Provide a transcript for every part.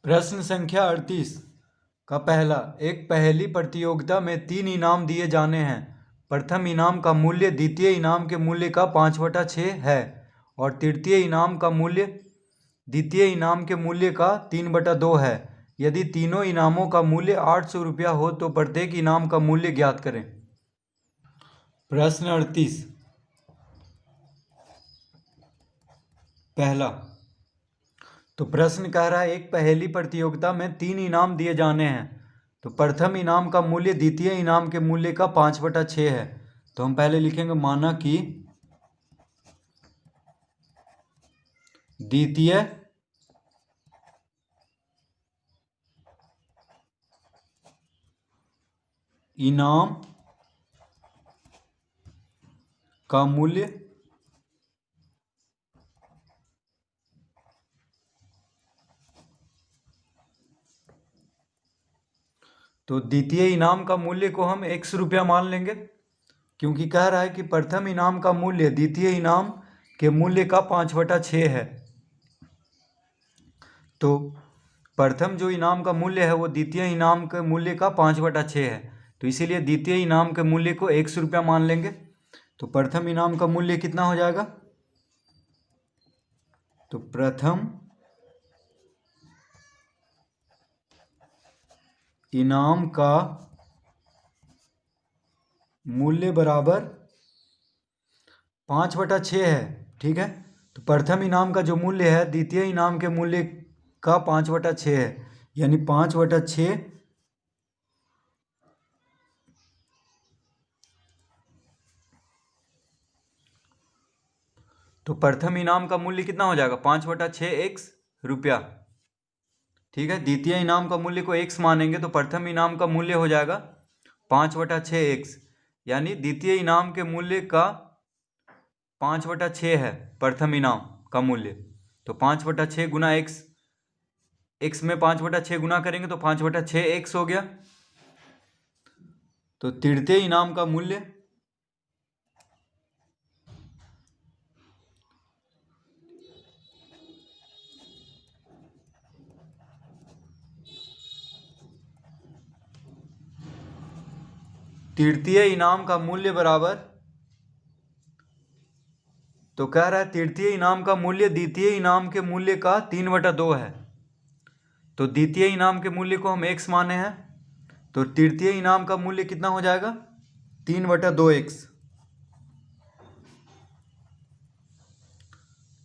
प्रश्न संख्या 38 का पहला, एक पहेली प्रतियोगिता में 3 इनाम दिए जाने हैं। प्रथम इनाम का मूल्य द्वितीय इनाम के मूल्य का 5/6 है और तृतीय इनाम का मूल्य द्वितीय इनाम के मूल्य का 3/2 है। यदि तीनों इनामों का मूल्य 800 रुपया हो तो प्रत्येक इनाम का मूल्य ज्ञात करें। प्रश्न 38 पहला, तो प्रश्न कह रहा है एक पहेली प्रतियोगिता में 3 इनाम दिए जाने हैं। तो प्रथम इनाम का मूल्य द्वितीय इनाम के मूल्य का 5/6 है। तो हम पहले लिखेंगे माना कि द्वितीय इनाम का मूल्य तो द्वितीय इनाम का मूल्य को हम 100 रुपया मान लेंगे, क्योंकि कह रहा है कि प्रथम इनाम का मूल्य द्वितीय इनाम के मूल्य का 5/6 है। तो प्रथम जो इनाम का मूल्य है वो द्वितीय इनाम के मूल्य का 5/6 है। तो इसीलिए द्वितीय इनाम के मूल्य को 100 रुपया मान लेंगे। तो प्रथम इनाम का मूल्य कितना हो जाएगा? तो प्रथम इनाम का मूल्य बराबर 5/6 है। ठीक है, तो प्रथम इनाम का जो मूल्य है द्वितीय इनाम के मूल्य का 5/6 है, यानी 5/6 तो प्रथम इनाम का मूल्य कितना हो जाएगा? 5/6 एक्स रुपया। ठीक है, द्वितीय इनाम का मूल्य को x मानेंगे तो प्रथम इनाम का मूल्य हो जाएगा 5/6 एक्स, यानी द्वितीय इनाम के मूल्य का 5/6 है प्रथम इनाम का मूल्य। तो 5/6 गुना एक्स, एक्स में 5/6 गुना करेंगे तो 5/6 एक्स हो गया। तो तृतीय इनाम का मूल्य तृतीय इनाम का मूल्य बराबर, तो कह रहा है तृतीय इनाम का मूल्य द्वितीय इनाम के मूल्य का 3/2 है। तो द्वितीय इनाम के मूल्य को हम x माने हैं, तो तृतीय इनाम का मूल्य कितना हो जाएगा? 3/2x,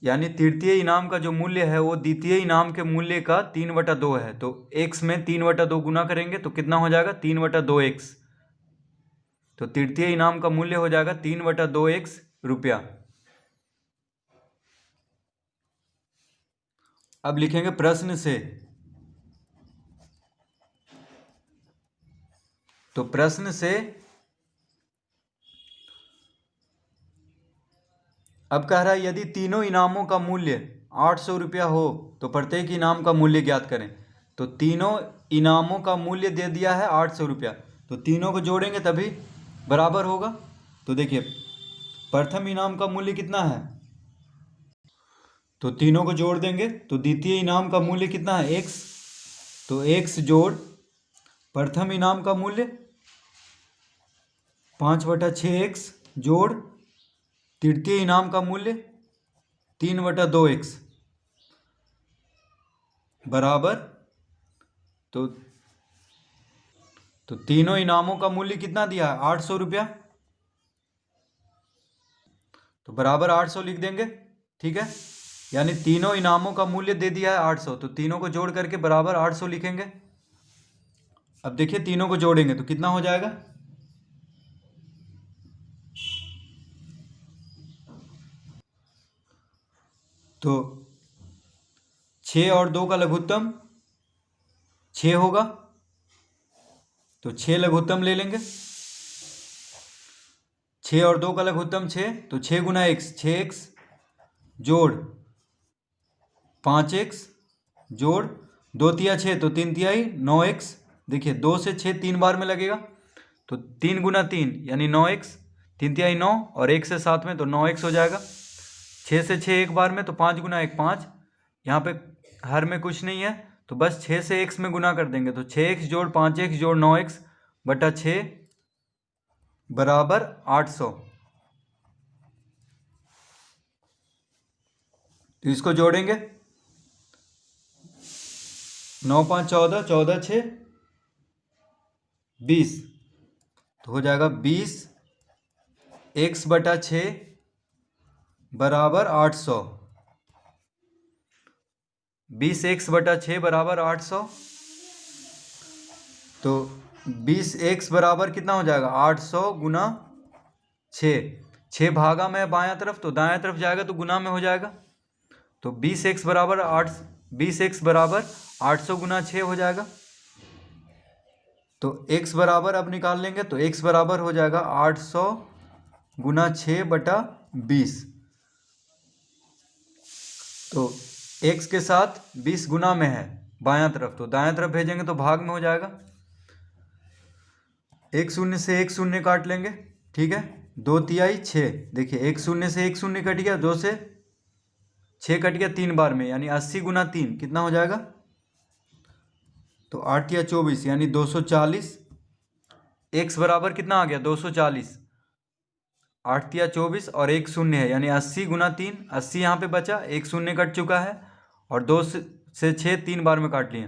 यानी तृतीय इनाम का जो मूल्य है वो द्वितीय इनाम के मूल्य का 3/2 है। तो x में 3/2 गुना करेंगे तो कितना हो जाएगा? 3/2x। तो तृतीय इनाम का मूल्य हो जाएगा 3/2x रुपया। अब लिखेंगे प्रश्न से। तो प्रश्न से अब कह रहा है यदि तीनों इनामों का मूल्य 800 रुपया हो तो प्रत्येक इनाम का मूल्य ज्ञात करें। तो तीनों इनामों का मूल्य दे दिया है 800 रुपया, तो तीनों को जोड़ेंगे तभी बराबर होगा। तो देखिए प्रथम इनाम का मूल्य कितना है, तो तीनों को जोड़ देंगे तो द्वितीय इनाम का मूल्य कितना है? x। तो x जोड़ प्रथम इनाम का मूल्य 5/6x जोड़ तृतीय इनाम का मूल्य 3/2x बराबर, तो तीनों इनामों का मूल्य कितना दिया है? 800 रुपया। तो बराबर 800 लिख देंगे। ठीक है, यानी तीनों इनामों का मूल्य दे दिया है 800, तो तीनों को जोड़ करके बराबर 800 लिखेंगे। अब देखिए तीनों को जोड़ेंगे तो कितना हो जाएगा? तो 6 और 2 का लघुत्तम 6 होगा, तो 6 लघुत्तम ले लेंगे। 6 और 2 का लघुत्तम 6, तो 6 गुना x 6x जोड़ 5x जोड़ 2 तिया 6 तो 3 तिहाई 9x। देखिए 2 से 6 3 बार में लगेगा, तो 3 गुना 3 यानी 9x, 3 तिहाई 9 और 1 से 7 में तो 9x हो जाएगा। 6 से 6 एक बार में तो 5 गुना 1 5, यहाँ पे हर में कुछ नहीं है तो बस 6 से x में गुना कर देंगे। तो 6x जोड़ 5x जोड़ 9x बटा 6 बराबर 800। तो इसको जोड़ेंगे, 9 5 14, 14 6 20। तो हो जाएगा 20x बटा 6 बराबर 800। 20x बटा 6 बराबर 800। तो 20x बराबर कितना हो जाएगा? 800 गुना 6। 6 भागा में बायां तरफ, तो दायां तरफ जाएगा तो गुना में हो जाएगा। तो 20x बराबर 800 गुना 6 हो जाएगा। तो x बराबर अब निकाल लेंगे, तो x बराबर हो जाएगा 800 गुना 6 बटा 20। तो x के साथ 20 गुना में है बायां तरफ, तो दायां तरफ भेजेंगे तो भाग में हो जाएगा। एक शून्य से एक शून्य काट लेंगे, ठीक है। 2 तिहाई 6। देखिए एक शून्य से एक शून्य कट गया, 2 से 6 कट गया 3 बार में, यानी 80 गुना 3 कितना हो जाएगा? तो 8 या 24 यानी 240। x बराबर कितना आ गया? 240। 8 या 24 और एक शून्य है, यानी 80 गुना 3। 80 यहाँ पे बचा, एक शून्य कट चुका है और 2 से 6 3 बार में काट लिए,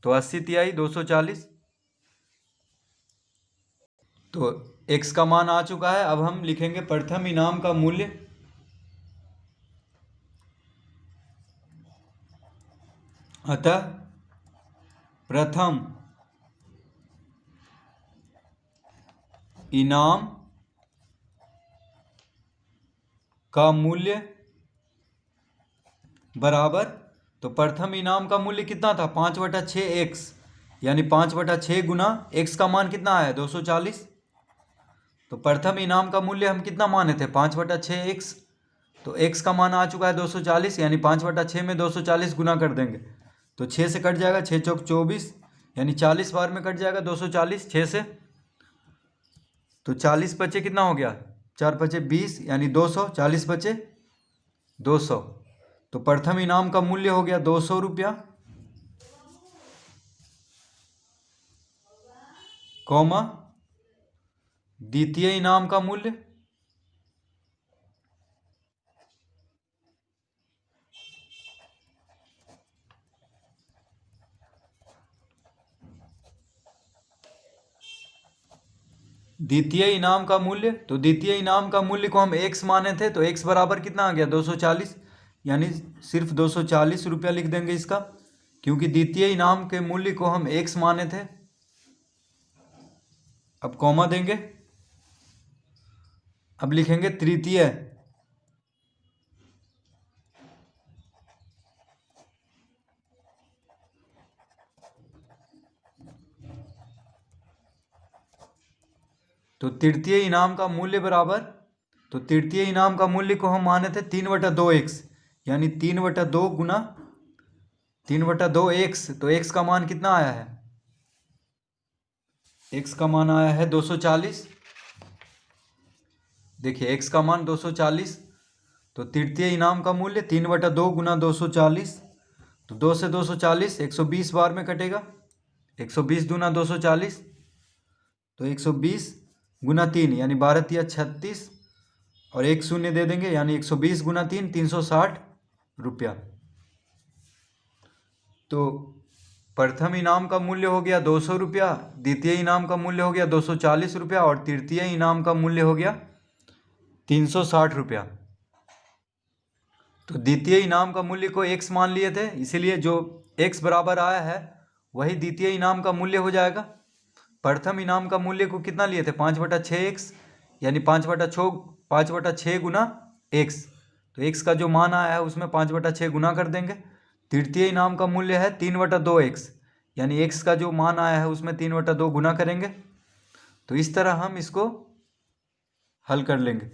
तो 80 तिहाई 240। तो x का मान आ चुका है। अब हम लिखेंगे प्रथम इनाम का मूल्य। अतः प्रथम इनाम का मूल्य बराबर, तो प्रथम इनाम का मूल्य कितना था? 5/6x, यानी 5/6 गुना x का मान कितना आया? 240। तो प्रथम इनाम का मूल्य हम कितना माने थे? 5/6x। तो x का मान आ चुका है 240, यानी 5/6 में 240 गुना कर देंगे, तो 6 से कट जाएगा, 6 चौक 24, यानी 40 बार में कट जाएगा 240 6 से। तो 40 बचे कितना हो गया? 4 बचे 20, यानी 200। 40 बचे 200। तो प्रथम इनाम का मूल्य हो गया 200 रुपया, कौमा द्वितीय इनाम का मूल्य द्वितीय इनाम का मूल्य, तो द्वितीय इनाम का मूल्य को हम x माने थे, तो x बराबर कितना आ गया? 240, यानी सिर्फ 240 रुपया लिख देंगे इसका, क्योंकि द्वितीय इनाम के मूल्य को हम x माने थे। अब कॉमा देंगे, अब लिखेंगे तृतीय तो तृतीय इनाम का मूल्य बराबर, तो तृतीय इनाम का मूल्य को हम माने थे 3/2x, यानी 3/2 गुना 3/2x। तो x का मान कितना आया है? x का मान आया है 240। देखिए x का मान 240, तो तृतीय इनाम का मूल्य 3/2 गुना 240। तो 2 से 240 120 बार में कटेगा, 120 दूना 240, तो 120 गुना 3 यानी 12 तिया 36, और एक शून्य दे देंगे, यानी 120 गुना 3 360 रुपया। तो प्रथम इनाम का मूल्य हो गया 200 रुपया, द्वितीय इनाम का मूल्य हो गया 240 रुपया, और तृतीय इनाम का मूल्य हो गया 360 रुपया। तो द्वितीय इनाम का मूल्य को x मान लिए थे, इसीलिए जो x बराबर आया है वही द्वितीय इनाम का मूल्य हो जाएगा। प्रथम इनाम का मूल्य को कितना लिए थे? 5/6x, यानी 5/6 गुना x। तो x का जो मान आया है उसमें 5/6 गुना कर देंगे। तृतीय इनाम का मूल्य है 3/2x, यानी x का जो मान आया है उसमें 3/2 गुना करेंगे। तो इस तरह हम इसको हल कर लेंगे।